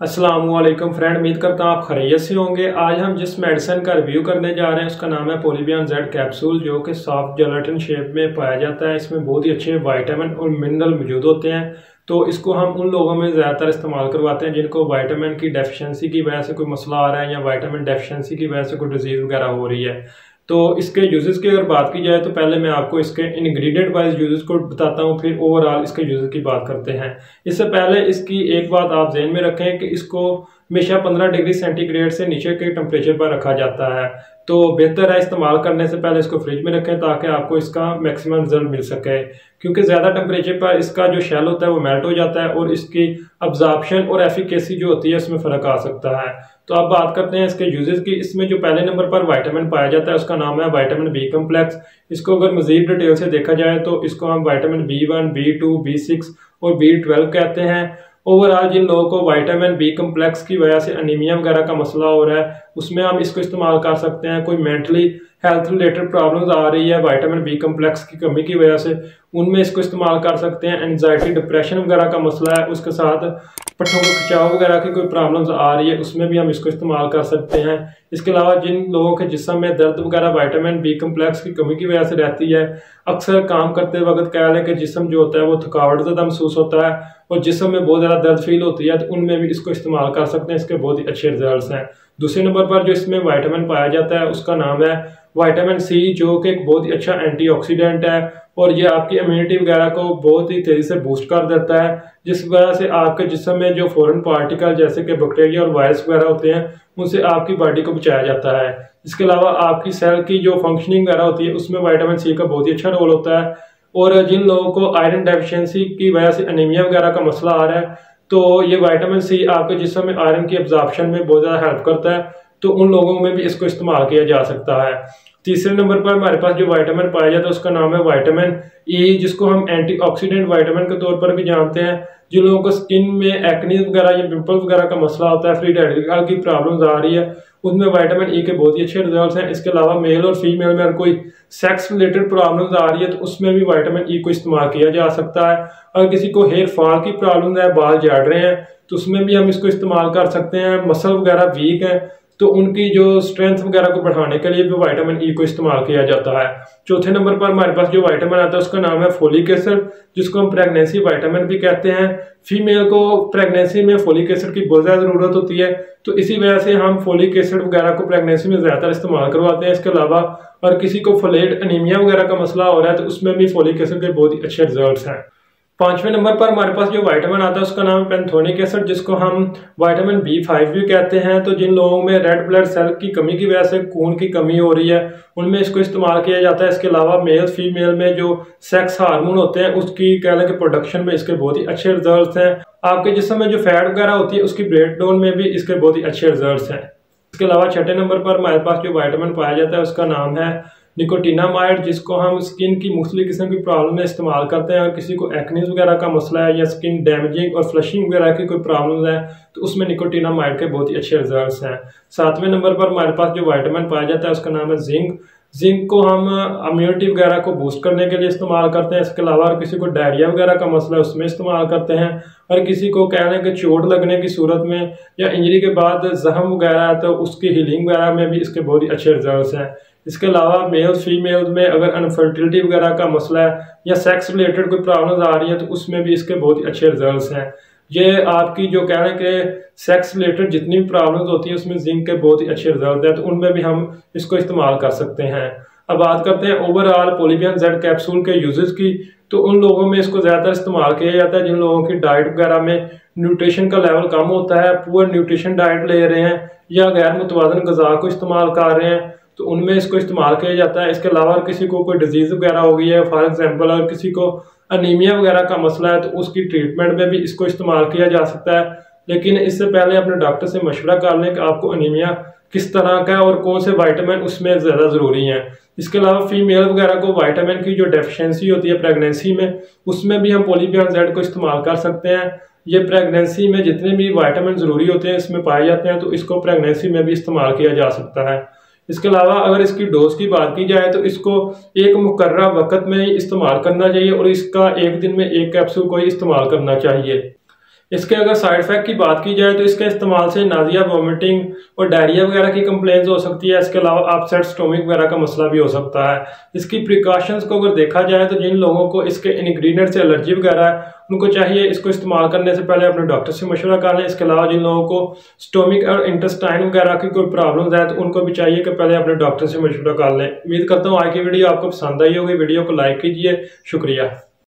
अस्सलामुअलैकुम फ्रेंड, उम्मीद करता हूँ आप खैरियत से होंगे। आज हम जिस मेडिसिन का रिव्यू करने जा रहे हैं उसका नाम है पोलिबियन जेड कैप्सूल, जो कि सॉफ्ट जेलेटिन शेप में पाया जाता है। इसमें बहुत ही अच्छे विटामिन और मिनरल मौजूद होते हैं। तो इसको हम उन लोगों में ज़्यादातर इस्तेमाल करवाते हैं जिनको विटामिन की डेफिशिएंसी की वजह से कोई मसला आ रहा है या विटामिन डेफिशिएंसी की वजह से कोई डिजीज़ वगैरह हो रही है। तो इसके यूजेस की अगर बात की जाए तो पहले मैं आपको इसके इंग्रेडिएंट वाइज यूजेस को बताता हूँ, फिर ओवरऑल इसके यूजेस की बात करते हैं। इससे पहले इसकी एक बात आप ध्यान में रखें कि इसको हमेशा 15 डिग्री सेंटीग्रेड से नीचे के टेम्परेचर पर रखा जाता है। तो बेहतर है इस्तेमाल करने से पहले इसको फ्रिज में रखें ताकि आपको इसका मैक्सिमम रिजल्ट मिल सके, क्योंकि ज़्यादा टेम्परेचर पर इसका जो शेल होता है वो मेल्ट हो जाता है और इसकी अब्जॉर्प्शन और एफिकेसी जो होती है उसमें फ़र्क आ सकता है। तो अब बात करते हैं इसके यूजेस की। इसमें जो पहले नंबर पर विटामिन पाया जाता है उसका नाम है विटामिन बी कम्प्लेक्स। इसको अगर मजीद डिटेल से देखा जाए तो इसको हम विटामिन B1, B2, B6 और B12 कहते हैं। ओवरऑल जिन लोगों को विटामिन बी कम्प्लेक्स की वजह से अनीमिया वगैरह का मसला हो रहा है उसमें हम इसको इस्तेमाल कर सकते हैं। कोई मेंटली हेल्थ रिलेटेड प्रॉब्लम्स आ रही है विटामिन बी कम्प्लेक्स की कमी की वजह से, उनमें इसको इस्तेमाल कर सकते हैं। एंजाइटी डिप्रेशन वगैरह का मसला है, उसके साथ पट्टों को खिंचाव वगैरह की कोई प्रॉब्लम्स आ रही है उसमें भी हम इसको इस्तेमाल कर सकते हैं। इसके अलावा जिन लोगों के जिस्म में दर्द वगैरह विटामिन बी कम्प्लेक्स की कमी की वजह से रहती है, अक्सर काम करते वक्त कह लें कि जिस्म जो होता है वो थकावट ज़्यादा महसूस होता है और जिस्म में बहुत ज़्यादा दर्द फील होती है, तो उनमें भी इसको इस्तेमाल कर सकते हैं। इसके बहुत ही अच्छे रिजल्ट हैं। दूसरे नंबर पर जो इसमें विटामिन पाया जाता है उसका नाम है विटामिन सी, जो कि एक बहुत ही अच्छा एंटीऑक्सीडेंट है और ये आपकी इम्यूनिटी वगैरह को बहुत ही तेज़ी से बूस्ट कर देता है, जिस वजह से आपके जिस्म में जो फॉरेन पार्टिकल जैसे कि बैक्टीरिया और वायरस वगैरह होते हैं उनसे आपकी बॉडी को बचाया जाता है। इसके अलावा आपकी सेल की जो फंक्शनिंग वगैरह होती है उसमें विटामिन सी का बहुत ही अच्छा रोल होता है। और जिन लोगों को आयरन डेफिशिएंसी की वजह से अनीमिया वगैरह का मसला आ रहा है तो ये विटामिन सी आपके जिस्म में आयरन की एब्जॉर्प्शन में बहुत ज़्यादा हेल्प करता है, तो उन लोगों में भी इसको इस्तेमाल किया जा सकता है। तीसरे नंबर पर हमारे पास जो विटामिन पाया जाता है उसका नाम है विटामिन ई, जिसको हम एंटीऑक्सीडेंट विटामिन के तौर पर भी जानते हैं। जिन लोगों को स्किन में एक्ने वगैरह या पिंपल्स वगैरह का मसला होता है, फ्री रेडिकल की प्रॉब्लम्स आ रही है, उसमें विटामिन ई के बहुत ही अच्छे रिजल्ट्स हैं। इसके अलावा मेल और फीमेल में अगर कोई सेक्स रिलेटेड प्रॉब्लम्स आ रही है तो उसमें भी विटामिन ई को इस्तेमाल किया जा सकता है। अगर किसी को हेयर फॉल की प्रॉब्लम है, बाल झड़ रहे हैं, तो उसमें भी हम इसको इस्तेमाल कर सकते हैं। मसल वगैरह वीक है तो उनकी जो स्ट्रेंथ वगैरह को बढ़ाने के लिए भी विटामिन ई को इस्तेमाल किया जाता है। चौथे नंबर पर हमारे पास जो विटामिन आता है उसका नाम है फोलिक एसिड, जिसको हम प्रेगनेंसी विटामिन भी कहते हैं। फीमेल को प्रेगनेंसी में फोलिक एसिड की बहुत ज़्यादा ज़रूरत होती है, तो इसी वजह से हम फोलिक एसिड वगैरह को प्रेगनेंसी में ज़्यादातर इस्तेमाल करवाते हैं। इसके अलावा और किसी को फोलेट अनीमिया वगैरह का मसला हो रहा है तो उसमें भी फोलिक एसिड के बहुत ही अच्छे रिजल्ट हैं। पांचवें नंबर पर हमारे पास जो विटामिन आता है उसका नाम है पैंथोनिक एसिड, जिसको हम विटामिन B5 भी कहते हैं। तो जिन लोगों में रेड ब्लड सेल की कमी की वजह से खून की कमी हो रही है उनमें इसको इस्तेमाल किया जाता है। इसके अलावा मेल फीमेल में जो सेक्स हार्मोन होते हैं उसकी कह लें कि प्रोडक्शन में इसके बहुत ही अच्छे रिजल्ट हैं। आपके जिस्म में जो फैट वगैरह होती है उसकी ब्रेक डाउन में भी इसके बहुत ही अच्छे रिजल्ट हैं। इसके अलावा छठे नंबर पर हमारे पास जो विटामिन पाया जाता है उसका नाम है निकोटिनामाइड, जिसको हम स्किन की मुख्तलिफ किस्म की प्रॉब्लम में इस्तेमाल करते हैं। अगर किसी को एक्नीज वगैरह का मसला है या स्किन डैमेजिंग और फ्लशिंग वगैरह की कोई प्रॉब्लम है तो उसमें निकोटिनामाइड के बहुत ही अच्छे रिजल्ट्स हैं। सातवें नंबर पर हमारे पास जो विटामिन पाया जाता है उसका नाम है जिंक। जिंक को हम इम्यूनिटी वगैरह को बूस्ट करने के लिए इस्तेमाल करते हैं। इसके अलावा किसी को डायरिया वगैरह का मसला है उसमें इस्तेमाल करते हैं। और किसी को कह रहे हैं कि चोट लगने की सूरत में या इंजरी के बाद जख्म वगैरह है तो उसकी हीलिंग वगैरह में भी इसके बहुत ही अच्छे रिजल्ट हैं। इसके अलावा मेल फीमेल में अगर अनफर्टिलिटी वगैरह का मसला है या सेक्स रिलेटेड कोई प्रॉब्लम्स आ रही है तो उसमें भी इसके बहुत ही अच्छे रिजल्ट्स हैं। ये आपकी जो कह रहे हैं कि सेक्स रिलेटेड जितनी भी प्रॉब्लम्स होती है उसमें जिंक के बहुत ही अच्छे रिजल्ट हैं, तो उनमें भी हम इसको इस्तेमाल कर सकते हैं। अब बात करते हैं ओवरऑल पोलिबियन जेड कैप्सूल के यूजेस की। तो उन लोगों में इसको ज़्यादातर इस्तेमाल किया जाता है जिन लोगों की डाइट वगैरह में न्यूट्रिशन का लेवल कम होता है, पुअर न्यूट्रिशन डाइट ले रहे हैं या गैर मुतवाज़न ग़िज़ा को इस्तेमाल कर रहे हैं, तो उनमें इसको इस्तेमाल किया जाता है। इसके अलावा किसी को कोई डिजीज़ वगैरह हो गई है, फॉर एग्जांपल अगर किसी को अनीमिया वगैरह का मसला है तो उसकी ट्रीटमेंट में भी इसको इस्तेमाल किया जा सकता है। लेकिन इससे पहले अपने डॉक्टर से मशवरा कर लें कि आपको अनीमिया किस तरह का है और कौन से विटामिन उसमें ज़्यादा ज़रूरी हैं। इसके अलावा फीमेल वगैरह को विटामिन की जो डेफिशिएंसी होती है प्रेगनेंसी में, उसमें भी हम पोलिबियन जेड को इस्तेमाल कर सकते हैं। ये प्रेगनेंसी में जितने भी विटामिन ज़रूरी होते हैं इसमें पाए जाते हैं, तो इसको प्रेगनेंसी में भी इस्तेमाल किया जा सकता है। इसके अलावा अगर इसकी डोज की बात की जाए तो इसको एक मुकर्रर वक्त में ही इस्तेमाल करना चाहिए और इसका एक दिन में एक कैप्सूल को ही इस्तेमाल करना चाहिए। इसके अगर साइड इफेक्ट की बात की जाए तो इसके इस्तेमाल से नाजिया, वोमिटिंग और डायरिया वगैरह की कंप्लेंट्स हो सकती है। इसके अलावा अपसेट स्टोमिक वगैरह का मसला भी हो सकता है। इसकी प्रिकॉशंस को अगर देखा जाए तो जिन लोगों को इसके इंग्रेडिएंट से एलर्जी वगैरह है उनको चाहिए इसको इस्तेमाल करने से पहले अपने डॉक्टर से मशवरा कर लें। इसके अलावा जिन लोगों को स्टोमिक और इंटेस्टाइन वगैरह की कोई प्रॉब्लम है तो उनको भी चाहिए कि पहले अपने डॉक्टर से मशवरा कर लें। उम्मीद करता हूँ आज की वीडियो आपको पसंद आई होगी। वीडियो को लाइक कीजिए। शुक्रिया।